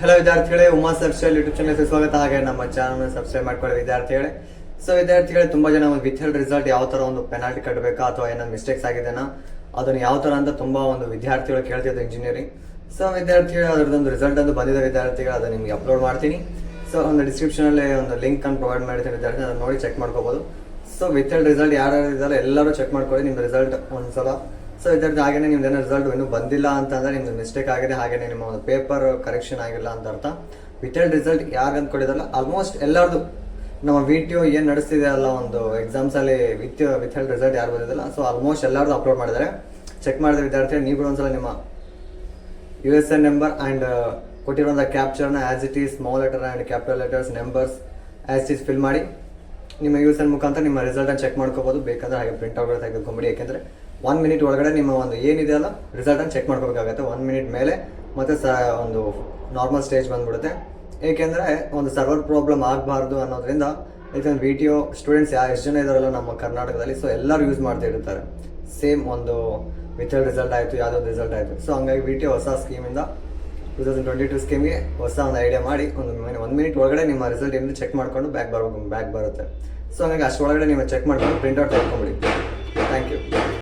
Hello ವಿದ್ಯಾರ್ಥಿಗಳೇ, Uma ಸಬ್ಸ್ಟೈಲ್ YouTube ಚಾನಲ್ಗೆ ಸ್ವಾಗತ. ಹಾಗೆ ನಮ್ಮ ಚಾನಲ್ ಸಬ್ಸ್ಕ್ರೈಬ್ ಮಾಡ್ಕೊಳ್ಳಿ ವಿದ್ಯಾರ್ಥಿಗಳೇ. ಸೊ ವಿದ್ಯಾರ್ಥಿಗಳೇ, ತುಂಬಾ ಜನ ಒಂದು ವಿತ್ ಹೆಲ್ಡ್ ರಿಸಲ್ಟ್ ಯಾವ ತರ ಒಂದು ಪೆನಾಲ್ಟಿ ಕಟ್ಟಬೇಕಾ ಅಥವಾ ಏನಾದ್ರು ಮಿಸ್ಟೇಕ್ಸ್ ಆಗಿದೆನಾ ಅದನ್ನು ಯಾವ ತರ ಅಂತ ತುಂಬಾ ಒಂದು ವಿದ್ಯಾರ್ಥಿಗಳು ಕೇಳ್ತಿದ್ರು ಇಂಜಿನಿಯರಿಂಗ್. ಸೊ ವಿದ್ಯಾರ್ಥಿಗಳು ಅದರದೊಂದು ರಿಸಲ್ಟ್ ಅಂತ ಬಂದಿದೆ ವಿದ್ಯಾರ್ಥಿಗಳು, ಅದನ್ನು ನಿಮಗೆ ಅಪ್ಲೋಡ್ ಮಾಡ್ತೀನಿ. ಸೊ ಒಂದು ಡಿಸ್ಕ್ರಿಪ್ಷನ್ ಅಲ್ಲಿ ಒಂದು ಲಿಂಕ್ ಅನ್ನು ಪ್ರೊವೈಡ್ ಮಾಡಿರ್ತೀನಿ ವಿದ್ಯಾರ್ಥಿ, ಅದನ್ನು ನೋಡಿ ಚೆಕ್ ಮಾಡ್ಕೋಬಹುದು. ಸೊ ವಿತ್ ಹೆಲ್ಡ್ ರಿಸಲ್ಟ್ ಯಾರು ಇದ್ದಾರೆ ಎಲ್ಲರೂ ಚೆಕ್ ಮಾಡ್ಕೊಳ್ಳಿ ನಿಮ್ಮ ರಿಸಲ್ಟ್ ಒಂದ್ಸಲ. ಸೊ ವಿದ್ಯಾರ್ಥಿ ಹಾಗೇನೆ ನಿಮ್ದು ಏನೋ ರಿಸಲ್ಟ್ ಇನ್ನೂ ಬಂದಿಲ್ಲ ಅಂತಂದ್ರೆ ನಿಮ್ದು ಮಿಸ್ಟೇಕ್ ಆಗಿದೆ, ಹಾಗೇನೆ ನಿಮ್ಮ ಒಂದು ಪೇಪರ್ ಕರೆಕ್ಷನ್ ಆಗಿಲ್ಲ ಅಂತ ಅರ್ಥ. ವಿತ್ ಹೆಲ್ಡ್ ರಿಸಲ್ಟ್ ಯಾರು ಅಂದ್ಕೊಂಡಿದಾರಲ್ಲ ಆಲ್ಮೋಸ್ಟ್ ಎಲ್ಲರದು ನಮ್ಮ VTO ಏನು ನಡೆಸ್ತಿದೆ ಅಲ್ಲ ಒಂದು ಎಕ್ಸಾಮ್ಸ್ ಅಲ್ಲಿ ವಿತ್ ಹೆಲ್ಡ್ ರಿಸಲ್ಟ್ ಯಾರು ಬಂದಿದ್ದಲ್ಲ, ಸೊ ಆಲ್ಮೋಸ್ಟ್ ಎಲ್ಲರದು ಅಪ್ಲೋಡ್ ಮಾಡಿದ್ದಾರೆ. ಚೆಕ್ ಮಾಡಿದ ವಿದ್ಯಾರ್ಥಿ ನೀವು ಕೂಡ ಒಂದ್ಸಲ ನಿಮ್ಮ USN ನಂಬರ್ ಆ್ಯಂಡ್ ಕೊಟ್ಟಿರುವಂಥ ಕ್ಯಾಪ್ಚರ್ನ as it is small letter and capital letters numbers as it is fill ಮಾಡಿ ನಿಮ್ಮ USN ಮುಖಾಂತರ ನಿಮ್ಮ ರಿಸಲ್ಟನ್ನು ಚೆಕ್ ಮಾಡ್ಕೋಬೋದು. ಬೇಕಂದ್ರೆ ಹಾಗೆ ಪ್ರಿಂಟ್ ಔಟ್ ತೆಗೆದುಕೊಂಬಿಡಿ, ಯಾಕೆಂದರೆ 1 ಮಿನಿಟ್ ಒಳಗಡೆ ನಿಮ್ಮ ಒಂದು ಏನಿದೆ ಅಲ್ಲ ರಿಸಲ್ಟನ್ನು ಚೆಕ್ ಮಾಡ್ಕೋಬೇಕಾಗತ್ತೆ. 1 ಮಿನಿಟ್ ಮೇಲೆ ಮತ್ತೆ ಒಂದು ನಾರ್ಮಲ್ ಸ್ಟೇಜ್ ಬಂದ್ಬಿಡುತ್ತೆ. ಏಕೆಂದರೆ ಒಂದು ಸರ್ವರ್ ಪ್ರಾಬ್ಲಮ್ ಆಗಬಾರ್ದು ಅನ್ನೋದ್ರಿಂದ ಯಾಕಂದ್ರೆ VTO ಸ್ಟೂಡೆಂಟ್ಸ್ ಎಷ್ಟು ಜನ ಇದಾರಲ್ಲ ನಮ್ಮ ಕರ್ನಾಟಕದಲ್ಲಿ, ಸೊ ಎಲ್ಲರೂ ಯೂಸ್ ಮಾಡ್ತಾ ಇರ್ತಾರೆ. ಸೇಮ್ ಒಂದು ವಿತ್ ಹೆಲ್ಡ್ ರಿಸಲ್ಟ್ ಆಯಿತು, ಯಾವುದೊಂದು ರಿಸಲ್ಟ್ ಆಯಿತು. ಸೊ ಹಂಗಾಗಿ VTO ಹೊಸ ಸ್ಕೀಮಿಂದ 2022 ಸ್ಕೀಮ್ಗೆ ಹೊಸ ಒಂದು ಐಡಿಯಾ ಮಾಡಿ ಒಂದು 1 ಮಿನಿಟ್ ಒಳಗಡೆ ನಿಮ್ಮ ರಿಸಲ್ಟ್ ಏನಿದೆ ಚೆಕ್ ಮಾಡಿಕೊಂಡು ಬ್ಯಾಕ್ ಬರುತ್ತೆ. ಸೊ ಹಂಗಾಗಿ ಅಷ್ಟೊಳಗಡೆ ನೀವು ಚೆಕ್ ಮಾಡ್ಕೊಂಡು ಪ್ರಿಂಟ್ಔಟ್ ತೆಗೆದುಕೊಂಬಿಡಿ. Thank you.